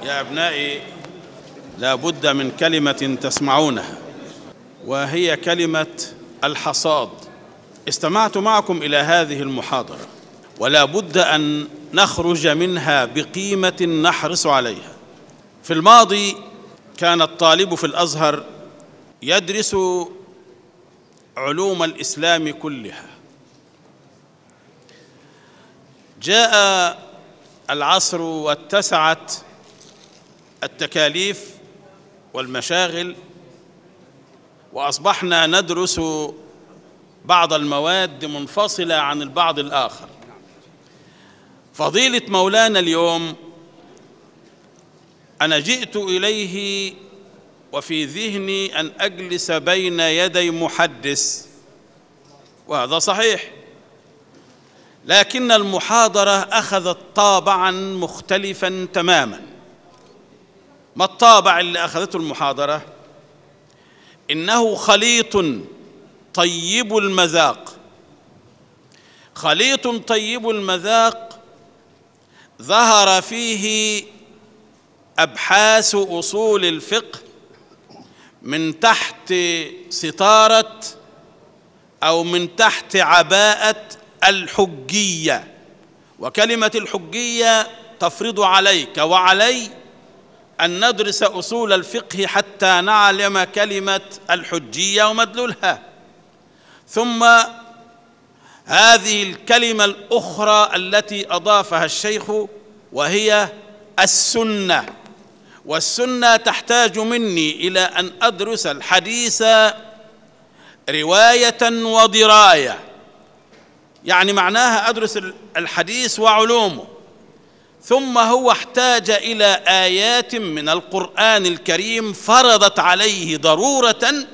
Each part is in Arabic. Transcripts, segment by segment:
يا أبنائي، لا بد من كلمة تسمعونها، وهي كلمة الحصاد. استمعت معكم إلى هذه المحاضرة، ولا بد أن نخرج منها بقيمة نحرص عليها. في الماضي كان الطالب في الأزهر يدرس علوم الإسلام كلها. جاء العصر واتسعت التكاليف والمشاغل، وأصبحنا ندرس بعض المواد منفصلة عن البعض الآخر. فضيلة مولانا اليوم أنا جئت إليه وفي ذهني أن أجلس بين يدي محدث، وهذا صحيح، لكن المحاضرة أخذت طابعاً مختلفاً تماماً. ما الطابع اللي أخذته المحاضرة؟ إنه خليط طيب المذاق. خليط طيب المذاق ظهر فيه أبحاث أصول الفقه من تحت ستارة أو من تحت عباءة الحجية. وكلمة الحجية تفرض عليك وعلي أن ندرس أصول الفقه حتى نعلم كلمة الحجية ومدلولها. ثم هذه الكلمة الأخرى التي أضافها الشيخ وهي السنة. والسنة تحتاج مني إلى أن أدرس الحديث رواية ودراية، يعني معناها أدرس الحديث وعلومه. ثم هو احتاج إلى آيات من القرآن الكريم فرضت عليه ضرورة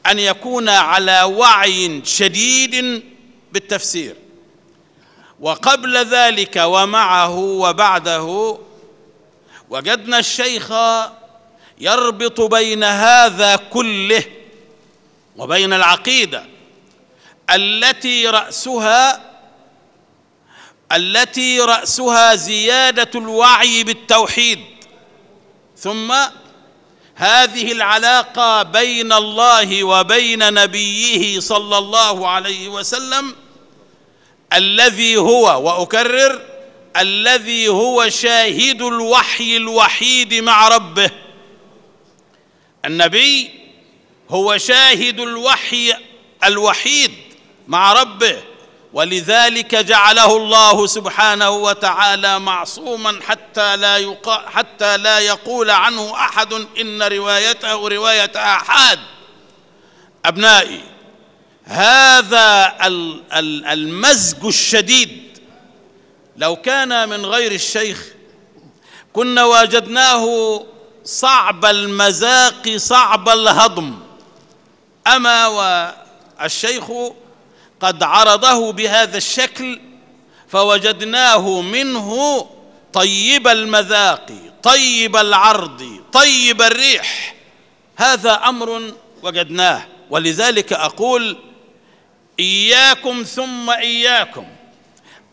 أن يكون على وعي شديد بالتفسير. وقبل ذلك ومعه وبعده وجدنا الشيخ يربط بين هذا كله وبين العقيدة التي رأسها زيادة الوعي بالتوحيد، ثم هذه العلاقة بين الله وبين نبيه صلى الله عليه وسلم الذي هو، وأكرر، الذي هو شاهد الوحي الوحيد مع ربه. النبي هو شاهد الوحي الوحيد مع ربه، ولذلك جعله الله سبحانه وتعالى معصوما حتى لا يقول عنه أحد إن روايته رواية أحد. أبنائي، هذا المزج الشديد لو كان من غير الشيخ كنا وجدناه صعب المذاق صعب الهضم. أما والشيخ قد عرضه بهذا الشكل فوجدناه منه طيب المذاق طيب العرض طيب الريح. هذا أمر وجدناه. ولذلك أقول إياكم ثم إياكم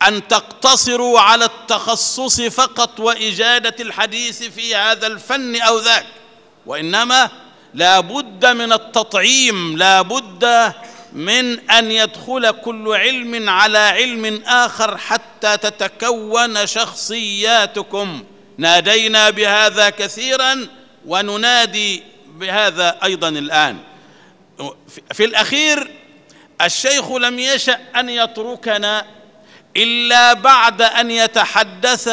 أن تقتصروا على التخصص فقط وإجادة الحديث في هذا الفن أو ذاك، وإنما لا بد من التطعيم، لا بد من أن يدخل كل علم على علم آخر حتى تتكون شخصياتكم. نادينا بهذا كثيرا وننادي بهذا أيضا الآن. في الأخير الشيخ لم يشأ أن يتركنا إلا بعد أن يتحدث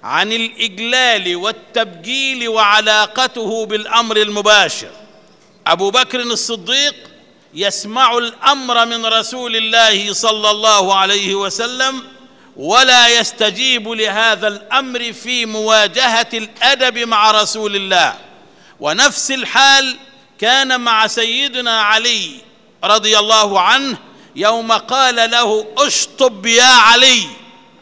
عن الإجلال والتبجيل وعلاقته بالأمر المباشر. أبو بكر الصديق يسمع الأمر من رسول الله صلى الله عليه وسلم ولا يستجيب لهذا الأمر في مواجهة الأدب مع رسول الله. ونفس الحال كان مع سيدنا علي رضي الله عنه يوم قال له اشطب يا علي،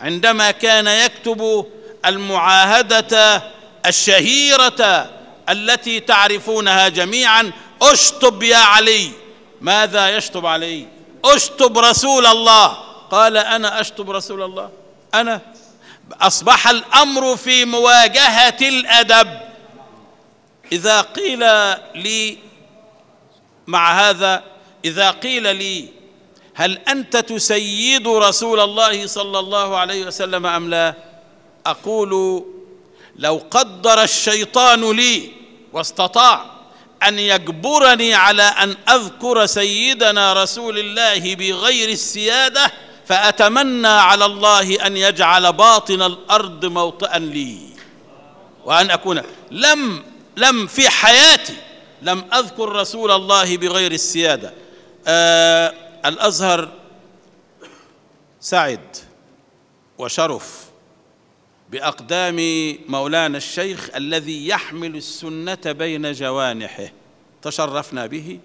عندما كان يكتب المعاهدة الشهيرة التي تعرفونها جميعا. اشطب يا علي. ماذا يشطب علي؟ اشطب رسول الله. قال أنا أشطب رسول الله؟ أنا أصبح الأمر في مواجهة الأدب. إذا قيل لي مع هذا، إذا قيل لي هل أنت تسيد رسول الله صلى الله عليه وسلم أم لا؟ أقول لو قدر الشيطان لي واستطاع أن يجبرني على أن أذكر سيدنا رسول الله بغير السيادة، فأتمنى على الله أن يجعل باطن الأرض موطئا لي، وأن أكون لم في حياتي لم أذكر رسول الله بغير السيادة. الأزهر سعد وشرف بأقدام مولانا الشيخ الذي يحمل السنة بين جوانحه، تشرفنا به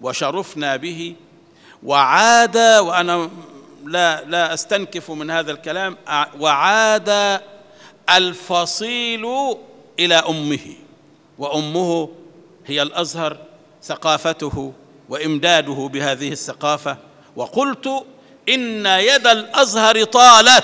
وشرفنا به، وعاد، وأنا لا أستنكف من هذا الكلام، وعاد الفصيل إلى أمه، وأمه هي الأزهر، ثقافته وإمداده بهذه الثقافة. وقلت إن يد الأزهر طالت،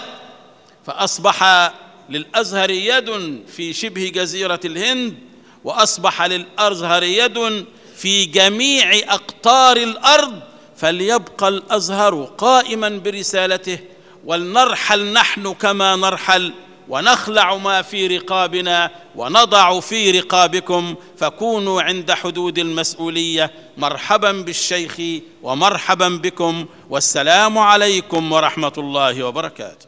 فأصبح للأزهر يد في شبه جزيرة الهند، وأصبح للأزهر يد في جميع أقطار الأرض، فليبقى الأزهر قائما برسالته، ولنرحل نحن كما نرحل، ونخلع ما في رقابنا ونضع في رقابكم، فكونوا عند حدود المسؤولية. مرحبا بالشيخ ومرحبا بكم، والسلام عليكم ورحمة الله وبركاته.